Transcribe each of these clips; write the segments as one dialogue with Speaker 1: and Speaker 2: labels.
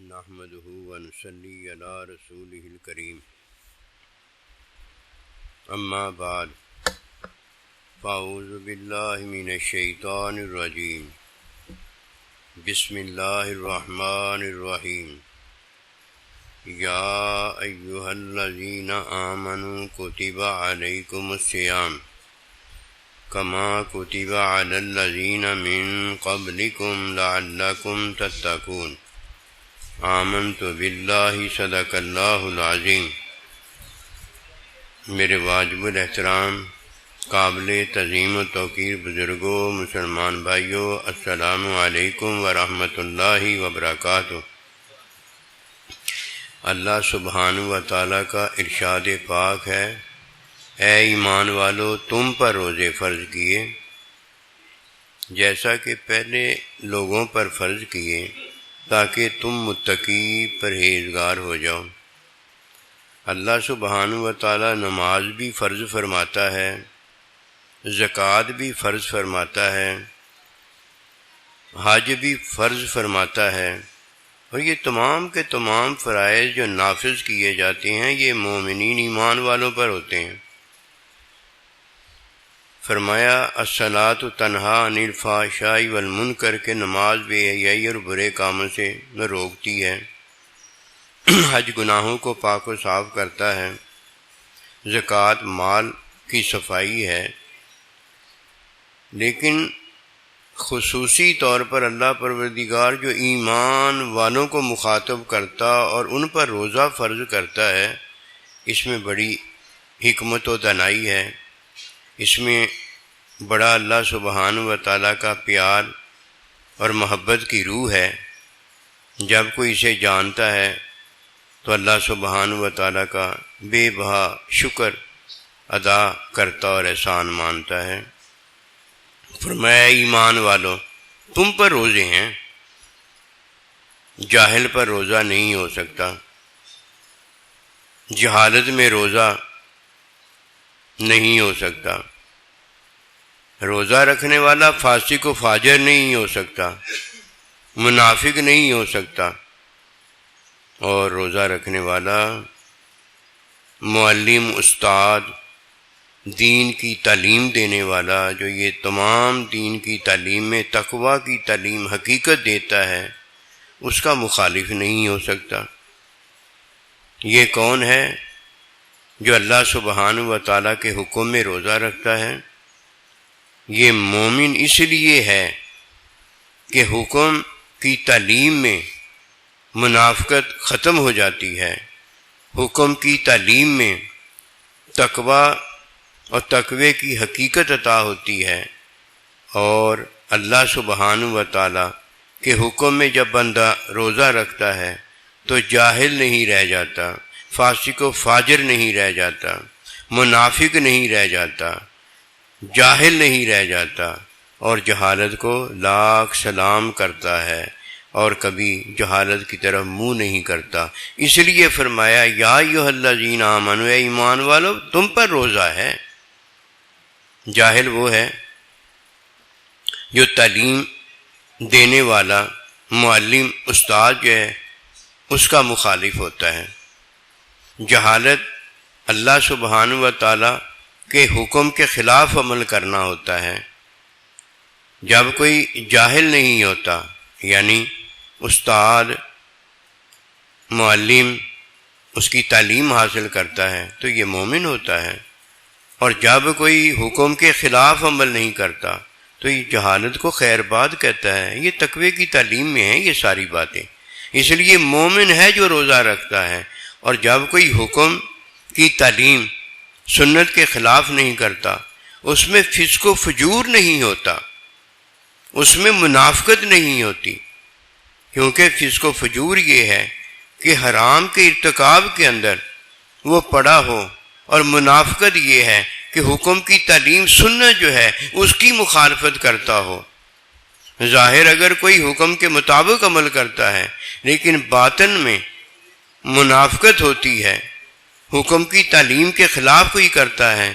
Speaker 1: نحمده ونصلي على رسوله الكريم اما بعد فاعوذ بالله من الشيطان الرجيم بسم الله الرحمن الرحيم يا أيها الذين آمنوا كتب عليكم الصيام كما كتب على الذين من قبلكم لعلكم تتقون آمنت بالله صدق اللہ العظیم۔ میرے واجب الاحترام قابل تعظیم و توقیر بزرگوں، مسلمان بھائیوں، السلام علیکم ورحمۃ اللہ وبرکاتہ۔ اللہ سبحانہ و تعالیٰ کا ارشاد پاک ہے، اے ایمان والو تم پر روزے فرض کیے جیسا کہ پہلے لوگوں پر فرض کیے تاکہ تم متقی پرہیزگار ہو جاؤ۔ اللہ سبحانہ و تعالیٰ نماز بھی فرض فرماتا ہے، زکوٰۃ بھی فرض فرماتا ہے، حج بھی فرض فرماتا ہے، اور یہ تمام کے تمام فرائض جو نافذ کیے جاتے ہیں یہ مومنین ایمان والوں پر ہوتے ہیں۔ فرمایا الصلاۃ تنہا عن الفحشاء والمنکر کہ نماز بے حیائی اور برے کاموں سے روکتی ہے، حج گناہوں کو پاک و صاف کرتا ہے، زکوٰۃ مال کی صفائی ہے، لیکن خصوصی طور پر اللہ پروردگار جو ایمان والوں کو مخاطب کرتا اور ان پر روزہ فرض کرتا ہے، اس میں بڑی حکمت و دانائی ہے، اس میں بڑا اللہ سبحانہ و تعالیٰ کا پیار اور محبت کی روح ہے۔ جب کوئی اسے جانتا ہے تو اللہ سبحانہ و تعالیٰ کا بے بہا شکر ادا کرتا اور احسان مانتا ہے۔ فرمایا ایمان والو تم پر روزے ہیں، جاہل پر روزہ نہیں ہو سکتا، جہالت میں روزہ نہیں ہو سکتا، روزہ رکھنے والا فاسق و فاجر نہیں ہو سکتا، منافق نہیں ہو سکتا، اور روزہ رکھنے والا معلم، استاد، دین کی تعلیم دینے والا جو یہ تمام دین کی تعلیم میں تقویٰ کی تعلیم حقیقت دیتا ہے، اس کا مخالف نہیں ہو سکتا۔ یہ کون ہے جو اللہ سبحانہ و تعالیٰ کے حکم میں روزہ رکھتا ہے؟ یہ مومن اس لیے ہے کہ حکم کی تعلیم میں منافقت ختم ہو جاتی ہے، حکم کی تعلیم میں تقویٰ اور تقوی کی حقیقت عطا ہوتی ہے، اور اللہ سبحانہ و تعالیٰ کے حکم میں جب بندہ روزہ رکھتا ہے تو جاہل نہیں رہ جاتا، فاسق و فاجر نہیں رہ جاتا، منافق نہیں رہ جاتا، جاہل نہیں رہ جاتا، اور جہالت کو لاکھ سلام کرتا ہے اور کبھی جہالت کی طرف منہ نہیں کرتا۔ اس لیے فرمایا یا ایھا الذین آمنوا، اے ایمان والو تم پر روزہ ہے۔ جاہل وہ ہے جو تعلیم دینے والا معلم، استاد جو ہے اس کا مخالف ہوتا ہے۔ جہالت اللہ سبحانہ و تعالیٰ کے حکم کے خلاف عمل کرنا ہوتا ہے۔ جب کوئی جاہل نہیں ہوتا، یعنی استاد، معلم اس کی تعلیم حاصل کرتا ہے تو یہ مومن ہوتا ہے، اور جب کوئی حکم کے خلاف عمل نہیں کرتا تو یہ جہالت کو خیر باد کہتا ہے۔ یہ تقوی کی تعلیم میں ہیں یہ ساری باتیں، اس لیے مومن ہے جو روزہ رکھتا ہے، اور جب کوئی حکم کی تعلیم سنت کے خلاف نہیں کرتا، اس میں فسق و فجور نہیں ہوتا، اس میں منافقت نہیں ہوتی، کیونکہ فسق و فجور یہ ہے کہ حرام کے ارتکاب کے اندر وہ پڑا ہو، اور منافقت یہ ہے کہ حکم کی تعلیم سنت جو ہے اس کی مخالفت کرتا ہو۔ ظاہر اگر کوئی حکم کے مطابق عمل کرتا ہے لیکن باطن میں منافقت ہوتی ہے، حکم کی تعلیم کے خلاف کوئی کرتا ہے،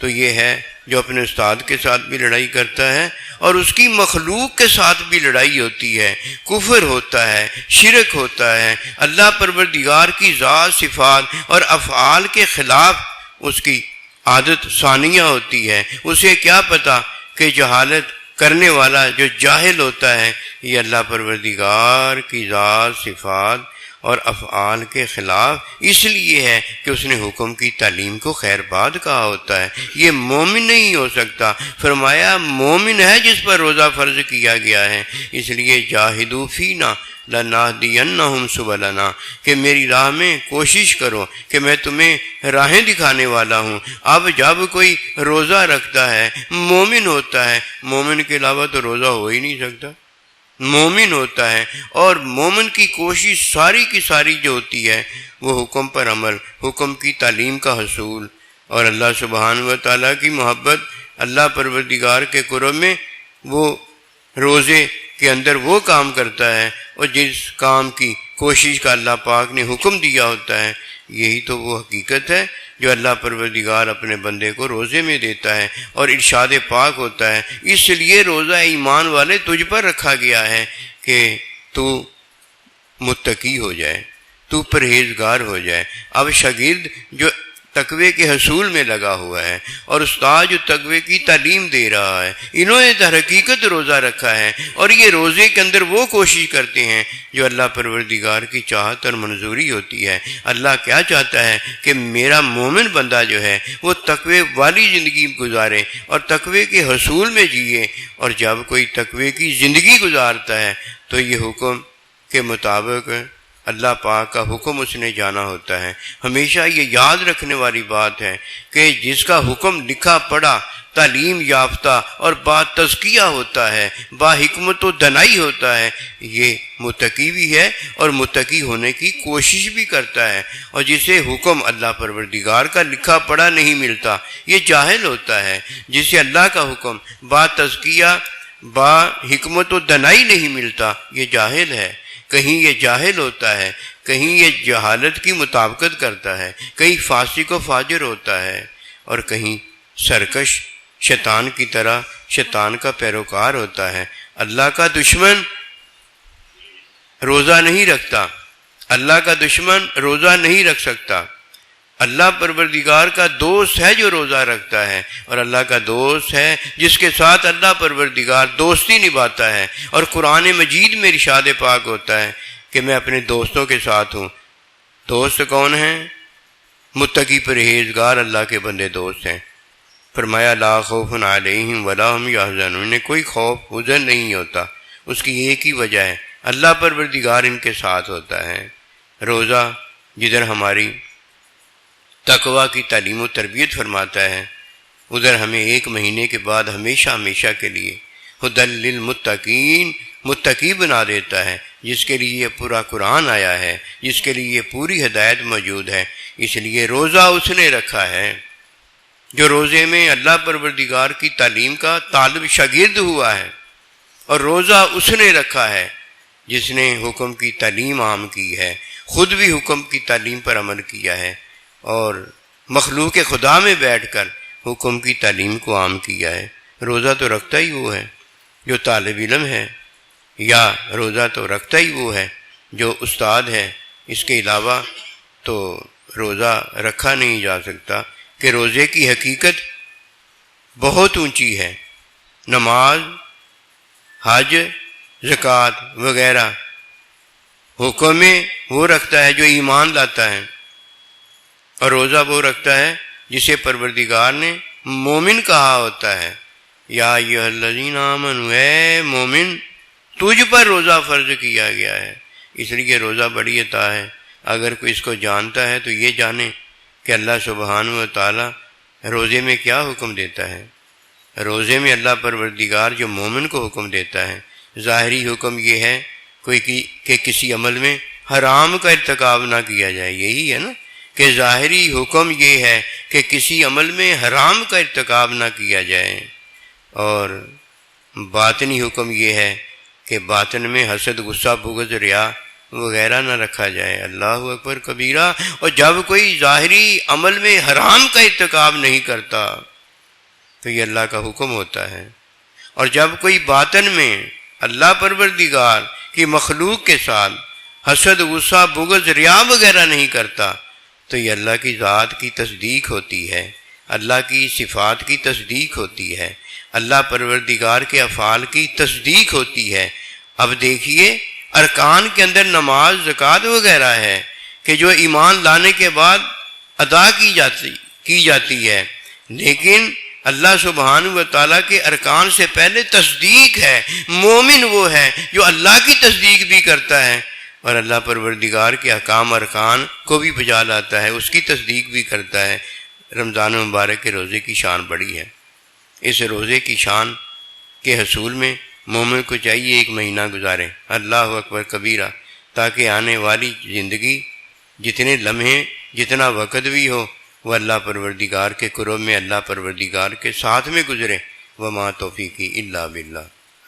Speaker 1: تو یہ ہے جو اپنے استاد کے ساتھ بھی لڑائی کرتا ہے اور اس کی مخلوق کے ساتھ بھی لڑائی ہوتی ہے، کفر ہوتا ہے، شرک ہوتا ہے، اللہ پروردگار کی ذات، صفات اور افعال کے خلاف اس کی عادت ثانیہ ہوتی ہے۔ اسے کیا پتہ کہ جہالت کرنے والا جو جاہل ہوتا ہے یہ اللہ پروردگار کی ذات، صفات اور افعال کے خلاف اس لیے ہے کہ اس نے حکم کی تعلیم کو خیر بات کہا ہوتا ہے، یہ مومن نہیں ہو سکتا۔ فرمایا مومن ہے جس پر روزہ فرض کیا گیا ہے، اس لیے جاہدوا فینا لنہدینہم سبلنا، کہ میری راہ میں کوشش کرو کہ میں تمہیں راہیں دکھانے والا ہوں۔ اب جب کوئی روزہ رکھتا ہے مومن ہوتا ہے، مومن کے علاوہ تو روزہ ہو ہی نہیں سکتا، مومن ہوتا ہے، اور مومن کی کوشش ساری کی ساری جو ہوتی ہے وہ حکم پر عمل، حکم کی تعلیم کا حصول اور اللہ سبحانہ و تعالیٰ کی محبت، اللہ پروردگار کے قرب میں وہ روزے کے اندر وہ کام کرتا ہے اور جس کام کی کوشش کا اللہ پاک نے حکم دیا ہوتا ہے، یہی تو وہ حقیقت ہے جو اللہ پروردگار اپنے بندے کو روزے میں دیتا ہے اور ارشاد پاک ہوتا ہے۔ اس لیے روزہ ایمان والے تجھ پر رکھا گیا ہے کہ تو متقی ہو جائے، تو پرہیزگار ہو جائے۔ اب شاگرد جو تقوی کے حصول میں لگا ہوا ہے اور استاد جو تقوی کی تعلیم دے رہا ہے، انہوں نے در حقیقت روزہ رکھا ہے اور یہ روزے کے اندر وہ کوشش کرتے ہیں جو اللہ پروردگار کی چاہت اور منظوری ہوتی ہے۔ اللہ کیا چاہتا ہے کہ میرا مومن بندہ جو ہے وہ تقوی والی زندگی گزارے اور تقوی کے حصول میں جیے، اور جب کوئی تقوی کی زندگی گزارتا ہے تو یہ حکم کے مطابق اللہ پاک کا حکم اس نے جانا ہوتا ہے۔ ہمیشہ یہ یاد رکھنے والی بات ہے کہ جس کا حکم لکھا پڑھا، تعلیم یافتہ اور با تزکیہ ہوتا ہے، با حکمت و دنائی ہوتا ہے، یہ متقی بھی ہے اور متقی ہونے کی کوشش بھی کرتا ہے، اور جسے حکم اللہ پروردگار کا لکھا پڑھا نہیں ملتا یہ جاہل ہوتا ہے۔ جسے اللہ کا حکم با تزکیہ، با حکمت و دنائی نہیں ملتا یہ جاہل ہے۔ کہیں یہ جاہل ہوتا ہے، کہیں یہ جہالت کی مطابقت کرتا ہے، کہیں فاسق و فاجر ہوتا ہے، اور کہیں سرکش شیطان کی طرح شیطان کا پیروکار ہوتا ہے۔ اللہ کا دشمن روزہ نہیں رکھتا، اللہ کا دشمن روزہ نہیں رکھ سکتا۔ اللہ پروردگار کا دوست ہے جو روزہ رکھتا ہے، اور اللہ کا دوست ہے جس کے ساتھ اللہ پروردگار دوستی نبھاتا ہے، اور قرآن مجید میں ارشاد پاک ہوتا ہے کہ میں اپنے دوستوں کے ساتھ ہوں۔ دوست کون ہیں؟ متقی پرہیزگار اللہ کے بندے دوست ہیں۔ فرمایا لا خوف علیہم ولا هم یحزنون، انہیں کوئی خوف حزن نہیں ہوتا، اس کی ایک ہی وجہ ہے اللہ پروردگار ان کے ساتھ ہوتا ہے۔ روزہ جدھر ہماری تقوی کی تعلیم و تربیت فرماتا ہے، ادھر ہمیں ایک مہینے کے بعد ہمیشہ ہمیشہ کے لیے ہدی للمتقین متقی بنا دیتا ہے، جس کے لیے پورا قرآن آیا ہے، جس کے لیے پوری ہدایت موجود ہے۔ اس لیے روزہ اس نے رکھا ہے جو روزے میں اللہ پروردگار کی تعلیم کا طالب شاگرد ہوا ہے، اور روزہ اس نے رکھا ہے جس نے حکم کی تعلیم عام کی ہے، خود بھی حکم کی تعلیم پر عمل کیا ہے، اور مخلوق خدا میں بیٹھ کر حکم کی تعلیم کو عام کیا ہے۔ روزہ تو رکھتا ہی وہ ہے جو طالب علم ہے، یا روزہ تو رکھتا ہی وہ ہے جو استاد ہے۔ اس کے علاوہ تو روزہ رکھا نہیں جا سکتا، کہ روزے کی حقیقت بہت اونچی ہے۔ نماز، حج، زکوٰۃ وغیرہ حکم میں وہ رکھتا ہے جو ایمان لاتا ہے، اور روزہ وہ رکھتا ہے جسے پروردگار نے مومن کہا ہوتا ہے۔ یا ایھا الذین آمنوا، اے مومن تجھ پر روزہ فرض کیا گیا ہے۔ اس لیے روزہ بڑی عطا ہے۔ اگر کوئی اس کو جانتا ہے تو یہ جانے کہ اللہ سبحانہ و تعالی روزے میں کیا حکم دیتا ہے۔ روزے میں اللہ پروردگار جو مومن کو حکم دیتا ہے، ظاہری حکم یہ ہے کہ کسی عمل میں حرام کا ارتکاب نہ کیا جائے، یہی ہے نا، کہ ظاہری حکم یہ ہے کہ کسی عمل میں حرام کا ارتکاب نہ کیا جائے، اور باطنی حکم یہ ہے کہ باطن میں حسد، غصہ، بغض، ریا وغیرہ نہ رکھا جائے۔ اللہ اکبر کبیرہ۔ اور جب کوئی ظاہری عمل میں حرام کا ارتکاب نہیں کرتا تو یہ اللہ کا حکم ہوتا ہے۔ اور جب کوئی باطن میں اللہ پروردگار کی مخلوق کے ساتھ حسد، غصہ، بغض، ریا وغیرہ نہیں کرتا تو یہ اللہ کی ذات کی تصدیق ہوتی ہے، اللہ کی صفات کی تصدیق ہوتی ہے، اللہ پروردگار کے افعال کی تصدیق ہوتی ہے۔ اب دیکھیے ارکان کے اندر نماز، زکوٰۃ وغیرہ ہے کہ جو ایمان لانے کے بعد ادا کی جاتی ہے، لیکن اللہ سبحانہ و تعالیٰ کے ارکان سے پہلے تصدیق ہے۔ مومن وہ ہے جو اللہ کی تصدیق بھی کرتا ہے اور اللہ پروردگار کے احکام ارکان کو بھی بجا لاتا ہے، اس کی تصدیق بھی کرتا ہے۔ رمضان مبارک کے روزے کی شان بڑی ہے۔ اس روزے کی شان کے حصول میں مومن کو چاہیے ایک مہینہ گزارے اللہ اکبر کبیرہ، تاکہ آنے والی زندگی جتنے لمحے، جتنا وقت بھی ہو، وہ اللہ پروردگار کے قرب میں اللہ پروردگار کے ساتھ میں گزرے۔ وما توفیقی الا باللہ۔